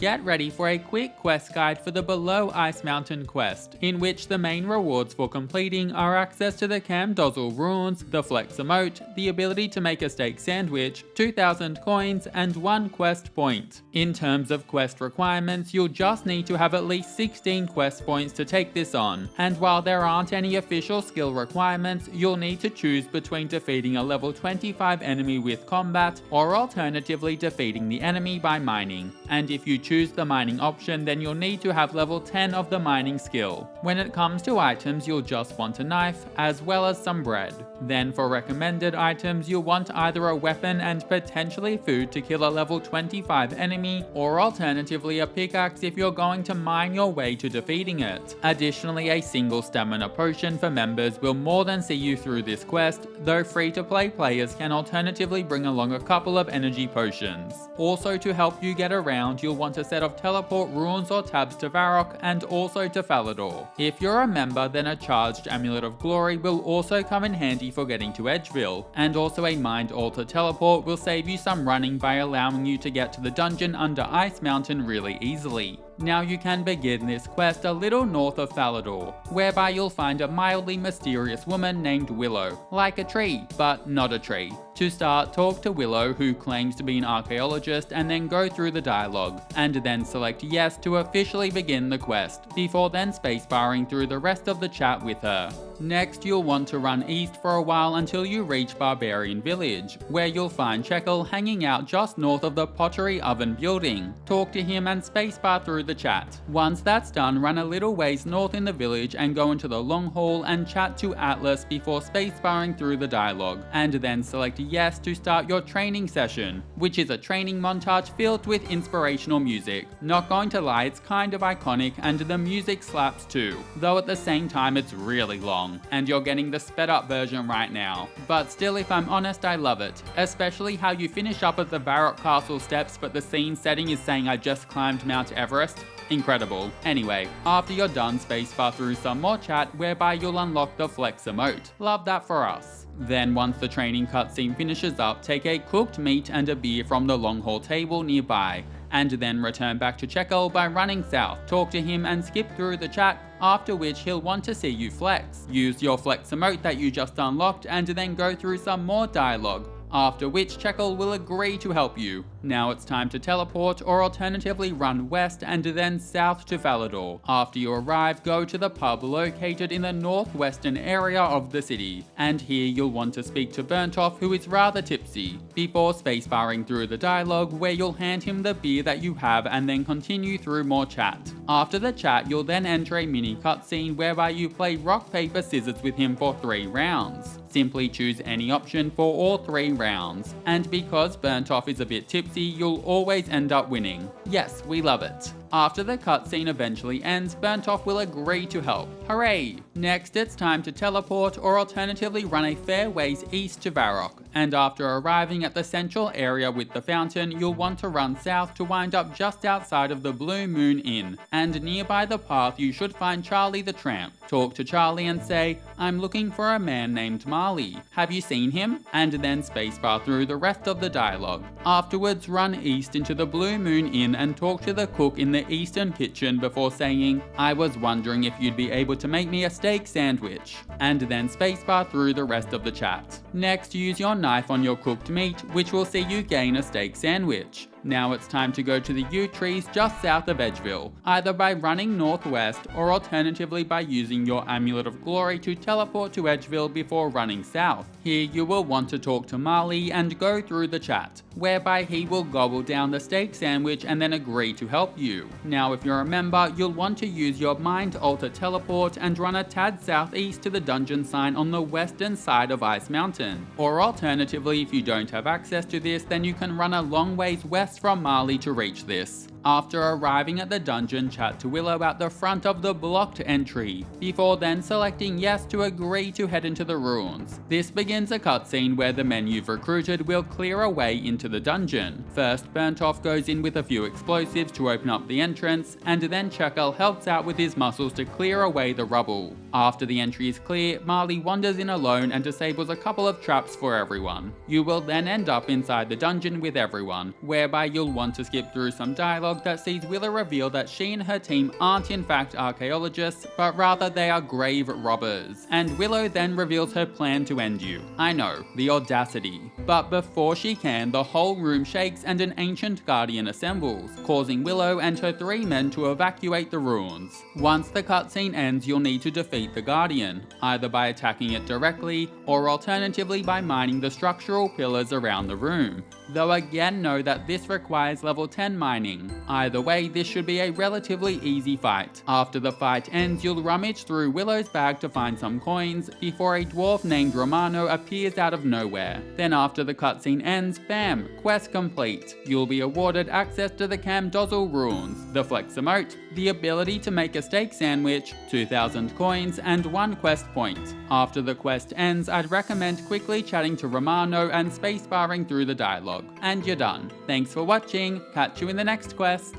get ready for a quick quest guide for the Below Ice Mountain quest, in which the main rewards for completing are access to the Camdozaal runes, the Flex Emote, the ability to make a steak sandwich, 2,000 coins, and 1 quest point. In terms of quest requirements, you'll just need to have at least 16 quest points to take this on, and while there aren't any official skill requirements, you'll need to choose between defeating a level 25 enemy with combat, or alternatively defeating the enemy by mining. And if you choose the mining option, then you'll need to have level 10 of the mining skill. When it comes to items, you'll just want a knife, as well as some bread. Then for recommended items, you'll want either a weapon and potentially food to kill a level 25 enemy, or alternatively a pickaxe if you're going to mine your way to defeating it. Additionally, a single stamina potion for members will more than see you through this quest, though free-to-play players can alternatively bring along a couple of energy potions. Also, to help you get around, you'll want a set of teleport runes or tabs to Varrock and also to Falador. If you're a member, then a charged Amulet of Glory will also come in handy for getting to Edgeville, and also a Mind Altar teleport will save you some running by allowing you to get to the dungeon under Ice Mountain really easily. Now you can begin this quest a little north of Falador, whereby you'll find a mildly mysterious woman named Willow, like a tree, but not a tree. To start, talk to Willow, who claims to be an archaeologist, and then go through the dialogue, and then select yes to officially begin the quest, before then spacebarring through the rest of the chat with her. Next, you'll want to run east for a while until you reach Barbarian Village, where you'll find Checkal hanging out just north of the Pottery Oven building. Talk to him and spacebar through the chat. Once that's done, run a little ways north in the village and go into the long hall and chat to Atlas before spacebarring through the dialogue, and then select yes to start your training session, which is a training montage filled with inspirational music. Not going to lie, it's kind of iconic and the music slaps too, though at the same time it's really long, and you're getting the sped up version right now. But still, if I'm honest, I love it, especially how you finish up at the Varrock Castle steps but the scene setting is saying I just climbed Mount Everest. Incredible. Anyway, after you're done, spacebar through some more chat whereby you'll unlock the Flex Emote. Love that for us. Then once the training cutscene finishes up, take a cooked meat and a beer from the long hall table nearby, and then return back to Checkal by running south, talk to him and skip through the chat, after which he'll want to see you flex. Use your Flex Emote that you just unlocked and then go through some more dialogue, after which Checkal will agree to help you. Now it's time to teleport or alternatively run west and then south to Falador. After you arrive, go to the pub located in the northwestern area of the city, and here you'll want to speak to Burntof, who is rather tipsy, before spacebarring through the dialogue where you'll hand him the beer that you have and then continue through more chat. After the chat, you'll then enter a mini cutscene whereby you play rock paper scissors with him for 3 rounds. Simply choose any option for all 3 rounds, and because Burntof is a bit tipsy, you'll always end up winning. Yes, we love it. After the cutscene eventually ends, Burntof will agree to help. Hooray! Next, it's time to teleport or alternatively run a fair ways east to Varrock, and after arriving at the central area with the fountain, you'll want to run south to wind up just outside of the Blue Moon Inn, and nearby the path you should find Charlie the Tramp. Talk to Charlie and say, I'm looking for a man named Marley. Have you seen him? And then spacebar through the rest of the dialogue. Afterwards, run east into the Blue Moon Inn and talk to the cook in the eastern kitchen before saying, I was wondering if you'd be able to make me a steak sandwich. And then spacebar through the rest of the chat. Next, use your knife on your cooked meat, which will see you gain a steak sandwich. Now it's time to go to the yew trees just south of Edgeville, either by running northwest or alternatively by using your Amulet of Glory to teleport to Edgeville before running south. Here you will want to talk to Marley and go through the chat, whereby he will gobble down the steak sandwich and then agree to help you. Now if you're a member, you'll want to use your Mind Altar teleport and run a tad southeast to the dungeon sign on the western side of Ice Mountain. Or alternatively, if you don't have access to this, then you can run a long ways west from Marley to reach this. After arriving at the dungeon, chat to Willow at the front of the blocked entry, before then selecting yes to agree to head into the ruins. This begins a cutscene where the men you've recruited will clear a way into the dungeon. First, Burntof goes in with a few explosives to open up the entrance, and then Checkal helps out with his muscles to clear away the rubble. After the entry is clear, Marley wanders in alone and disables a couple of traps for everyone. You will then end up inside the dungeon with everyone, whereby you'll want to skip through some dialogue dialogue that sees Willow reveal that she and her team aren't in fact archaeologists, but rather they are grave robbers. And Willow then reveals her plan to end you. I know, the audacity. But before she can, the whole room shakes and an ancient guardian assembles, causing Willow and her 3 men to evacuate the ruins. Once the cutscene ends, you'll need to defeat the guardian, either by attacking it directly, or alternatively by mining the structural pillars around the room. Though again know that this requires level 10 mining. Either way, this should be a relatively easy fight. After the fight ends, you'll rummage through Willow's bag to find some coins, before a dwarf named Romano appears out of nowhere. Then after the cutscene ends, bam, quest complete. You'll be awarded access to the Camdozaal runes, the Flex Emote, the ability to make a steak sandwich, 2,000 coins, and 1 quest point. After the quest ends, I'd recommend quickly chatting to Romano and spacebarring through the dialogue. And you're done. Thanks for watching, catch you in the next quest.